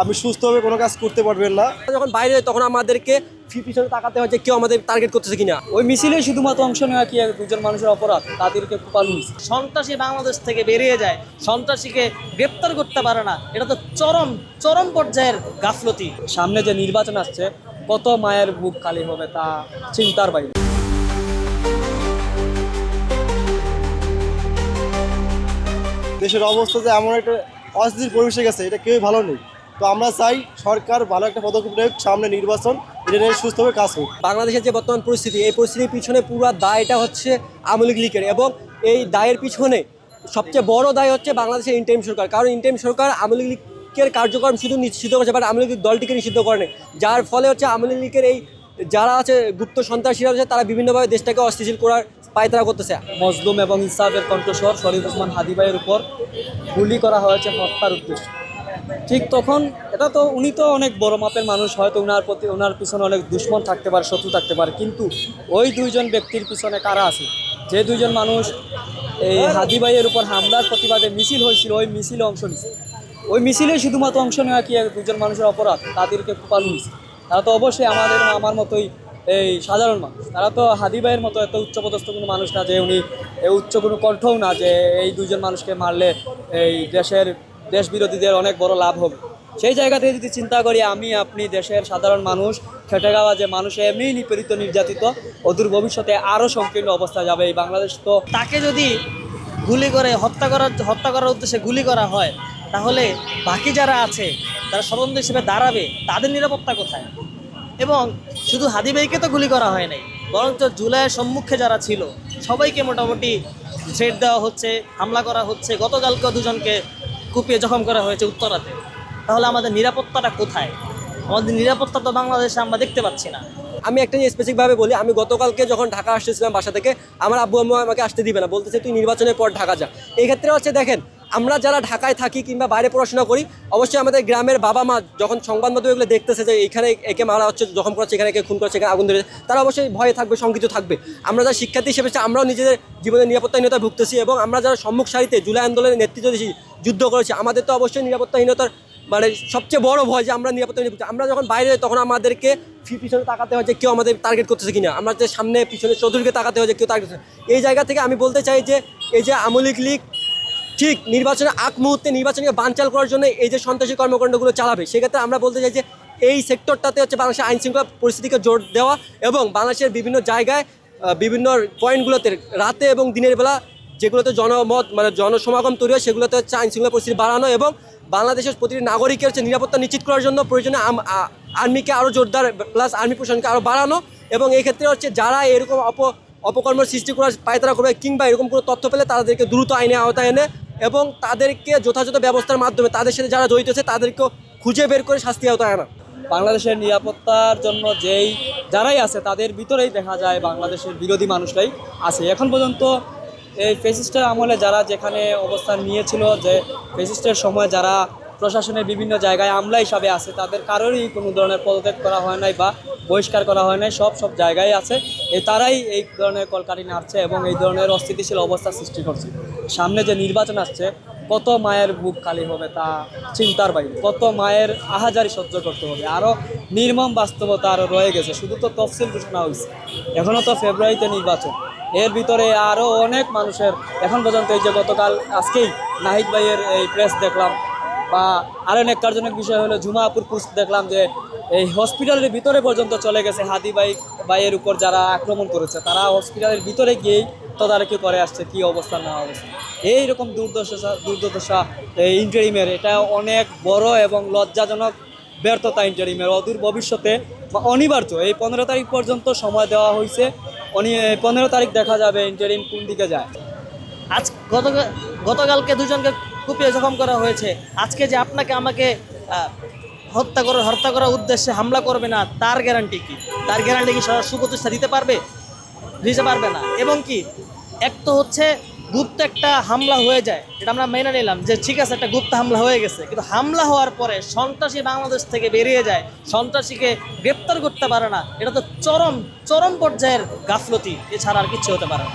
আপনি সুস্থভাবে কোনো কাজ করতে পারবেন না। যখন বাইরে যাই তখন আমাদেরকে পিছনে তাকাতে হয় যে কেউ আমাদের টার্গেট করতেছে কিনা। ওই মিছিলে শুধুমাত্র অংশ নেওয়া কি দুজন মানুষের অপরাধ, তাদেরকে কোপানো হয়েছে। সন্ত্রাসী বাংলাদেশ থেকে বেরিয়ে যায়, সন্ত্রাসীকে গ্রেপ্তার করতে পারে না, এটা তো চরম চরম পর্যায়ের গাফলতি। সামনে যে নির্বাচন আসছে, কত মায়ের বুক খালি হবে তা চিন্তার বাইরে। দেশের অবস্থা যে এমন একটা অস্থির পরিবেশে গেছে, এটা কেউই ভালো নেই। তো আমরা চাই সরকার ভালো একটা পদক্ষেপ নেয়, সামনে নির্বাচন, এটা নিয়ে সুস্থভাবে কাজ হোক। বাংলাদেশের যে বর্তমান পরিস্থিতি, এই পরিস্থিতির পিছনে পুরো দায়টা হচ্ছে আওয়ামী লীগের, এবং এই দায়ের পিছনে সবচেয়ে বড় দায় হচ্ছে বাংলাদেশের ইন্টারিম সরকার। কারণ ইন্টারিম সরকার আওয়ামী লীগের কার্যক্রম শুধু নিষিদ্ধ করেছে, বাট আওয়ামী লীগ দলটিকে নিষিদ্ধ করেনি, যার ফলে হচ্ছে আওয়ামী লীগের এই যারা আছে গুপ্ত সন্ত্রাসীরা আছে, তারা বিভিন্নভাবে দেশটাকে অস্থিতিশীল করার পায়তারা করতেছে। মজলুম এবং ইনসাফের কণ্ঠস্বর শরীফ ওসমান হাদী ভাইয়ের উপর গুলি করা হয়েছে হত্যার উদ্দেশ্যে। ঠিক তখন এটা তো উনি তো অনেক বড় মাপের মানুষ, হয়তো ওনার পিছনে অনেক দুশ্মন থাকতে পারে, শত্রু থাকতে পারে, কিন্তু ওই দুইজন ব্যক্তির পিছনে কারা আছে? যে দুইজন মানুষ এই হাদী ভাইয়ের উপর হামলার প্রতিবাদে মিছিল হয়েছিল, ওই মিছিলে অংশ নিয়েছে। ওই মিছিলে শুধুমাত্র অংশ নেওয়া কি দুজন মানুষের অপরাধ, তাদেরকে কোপানো হয়েছে। তারা তো অবশ্যই আমার মতোই এই সাধারণ মানুষ। তারা তো হাদী ভাইয়ের মতো এত উচ্চপদস্থ কোনো মানুষ না, যে উনি উচ্চ কোনো কণ্ঠও না যে এই দুইজন মানুষকে মারলে এই দেশ বিরোধীদের অনেক বড় লাভ হবে। সেই জায়গা থেকে যদি চিন্তা করি, আপনি দেশের সাধারণ মানুষ, খেটে খাওয়া যে মানুষ এমনি নিপীড়িত নির্যাতিত, অদূর ভবিষ্যতে আরও সংকীর্ণ অবস্থা যাবে এই বাংলাদেশ। তো তাকে যদি গুলি করে হত্যা করার উদ্দেশ্যে গুলি করা হয়, তাহলে বাকি যারা আছে তারা স্বতন্ত্র হিসেবে দাঁড়াবে, তাদের নিরাপত্তা কোথায়? এবং শুধু হাদী ভাইকে তো গুলি করা হয় নাই, বরঞ্চ জুলাইয়ের সম্মুখে যারা ছিল সবাইকে মোটামুটি থ্রেট দেওয়া হচ্ছে, হামলা করা হচ্ছে। গতকালকে দুজনকে কুপিয়ে জখম করা হয়েছে উত্তরাতে। তাহলে আমাদের নিরাপত্তাটা কোথায়? আমাদের নিরাপত্তা তো বাংলাদেশে আমরা দেখতে পাচ্ছি না। আমি একটা নিয়ে স্পেসিফিকভাবে বলি, আমি গতকালকে যখন ঢাকা আসতেছিলাম বাসা থেকে, আমার আব্বু আম্মু আমাকে আসতে দিবে না, বলতেছে তুই নির্বাচনের পর ঢাকা যা। এই ক্ষেত্রে হচ্ছে দেখেন, আমরা যারা ঢাকায় থাকি কিংবা বাইরে পড়াশোনা করি, অবশ্যই আমাদের গ্রামের বাবা মা যখন সংবাদ মাধ্যমে এগুলো দেখতেছে যে এখানে একে মারা হচ্ছে, জখম করা হচ্ছে, এখানে একে খুন করছে, এখানে আগুন ধরেছে, তারা অবশ্যই ভয়ে থাকবে, শঙ্কিত থাকবে। আমরা যারা শিক্ষার্থী হিসেবে আমরাও নিজেদের জীবনের নিরাপত্তাহীনতায় ভুগতেছি, এবং আমরা যারা সম্মুখ সারিতে জুলাই আন্দোলনের নেতৃত্ব দিয়েছি, যুদ্ধ করেছি, আমাদের তো অবশ্যই নিরাপত্তাহীনতার মানে সবচেয়ে বড় ভয় যে আমরা নিরাপত্তা। আমরা যখন বাইরে যাই তখন আমাদেরকে পিছনে তাকাতে হয় যে কেউ আমাদের টার্গেট করতেছে কিনা, আমরা যে সামনে পিছনে চতুর্দিকে তাকাতে হয় যে কেউ টার্গেট। এই জায়গা থেকে আমি বলতে চাই যে এই যে আওয়ামী লীগ ঠিক নির্বাচনের আগ মুহূর্তে নির্বাচনকে বানচাল করার জন্য এই যে সন্ত্রাসী কর্মকাণ্ডগুলো চালাবে, সেক্ষেত্রে আমরা বলতে চাই যে এই সেক্টরটাতে হচ্ছে বাংলাদেশের আইনশৃঙ্খলা পরিস্থিতিকে জোর দেওয়া, এবং বাংলাদেশের বিভিন্ন জায়গায় বিভিন্ন পয়েন্টগুলোতে রাতে এবং দিনের বেলা যেগুলোতে জনমত মানে জনসমাগম তৈরি হয়, সেগুলোতে হচ্ছে আইনশৃঙ্খলা পরিস্থিতি বাড়ানো, এবং বাংলাদেশের প্রতিটি নাগরিকের হচ্ছে নিরাপত্তা নিশ্চিত করার জন্য প্রয়োজনে আর্মিকে আরও জোরদার, প্লাস আর্মি প্রশাসনকে আরও বাড়ানো। এবং এই ক্ষেত্রে হচ্ছে যারা এরকম অপকর্মের সৃষ্টি করার পায়তারা করবে কিংবা এরকম কোনো তথ্য পেলে তাদেরকে দ্রুত আইনে আওতায় এনে এবং তাদেরকে যথাযথ ব্যবস্থার মাধ্যমে তাদের সাথে যারা জড়িত আছে তাদেরকেও খুঁজে বের করে শাস্তি আওতায় আনা। বাংলাদেশের নিরাপত্তার জন্য যারাই আছে তাদের ভিতরেই দেখা যায় বাংলাদেশের বিরোধী মানুষরাই আছে। এখন পর্যন্ত এই ফ্যাসিস্টের আমলে যারা যেখানে অবস্থান নিয়েছিল, যে ফ্যাসিস্টের সময় যারা প্রশাসনের বিভিন্ন জায়গায় আমলা হিসাবে আছে, তাদের কারোরই কোনো ধরনের পদত্যাগ করা হয় নাই বা বহিষ্কার করা হয় নাই, সব জায়গায় আছে। তারাই এই ধরনের কলকাঠি নাড়ছে এবং এই ধরনের অস্থিতিশীল অবস্থা সৃষ্টি করছে। সামনে যে নির্বাচন আসছে, কত মায়ের বুক খালি হবে তা চিন্তার বাইরে। কত মায়ের আহাজারি সহ্য করতে হবে, আরও নির্মম বাস্তবতা আরও রয়ে গেছে। শুধু তো তফসিল ঘোষণা হয়েছে, এখনও তো ফেব্রুয়ারিতে নির্বাচন, এর ভিতরে আরও অনেক মানুষের এখন পর্যন্ত এই যে গতকাল আজকেই নাহিদ ভাইয়ের এই প্রেস দেখলাম, বা আরও ন্যাক্কারজনক বিষয় হলো জুমাপুর পোস্ট দেখলাম যে এই হসপিটালের ভিতরে পর্যন্ত চলে গেছে। হাদী ভাইয়ের উপর যারা আক্রমণ করেছে তারা হসপিটালের ভিতরে গিয়েই তদারকি করে আসছে কী অবস্থা না অবস্থা। এইরকম দুর্দশা এই ইন্টারিমের, এটা অনেক বড় এবং লজ্জাজনক ব্যর্থতা ইন্টারিমের। অদূর ভবিষ্যতে অনিবার্য এই 15 তারিখ পর্যন্ত সময় দেওয়া হয়েছে, 15 তারিখ দেখা যাবে ইন্টারিম কোন দিকে যায়। গতকালকে দুজনকে কুপিয়ে জখম করা হয়েছে, আজকে যে আপনাকে আমাকে হত্যা করার উদ্দেশ্যে হামলা করবে না, তার গ্যারান্টি কি? তার গ্যারান্টি কি সুপ্রতিষ্ঠা দিতে পারবে না? এবং কি এক তো হচ্ছে গুপ্ত একটা হামলা হয়ে যায়, এটা আমরা মেনে নিলাম যে ঠিক আছে, একটা গুপ্ত হামলা হয়ে গেছে, কিন্তু হামলা হওয়ার পরে সন্ত্রাসী বাংলাদেশ থেকে বেরিয়ে যায়, সন্ত্রাসীকে গ্রেপ্তার করতে পারে না, এটা তো চরম পর্যায়ের গাফলতি, এছাড়া আর কিচ্ছু হতে পারে না।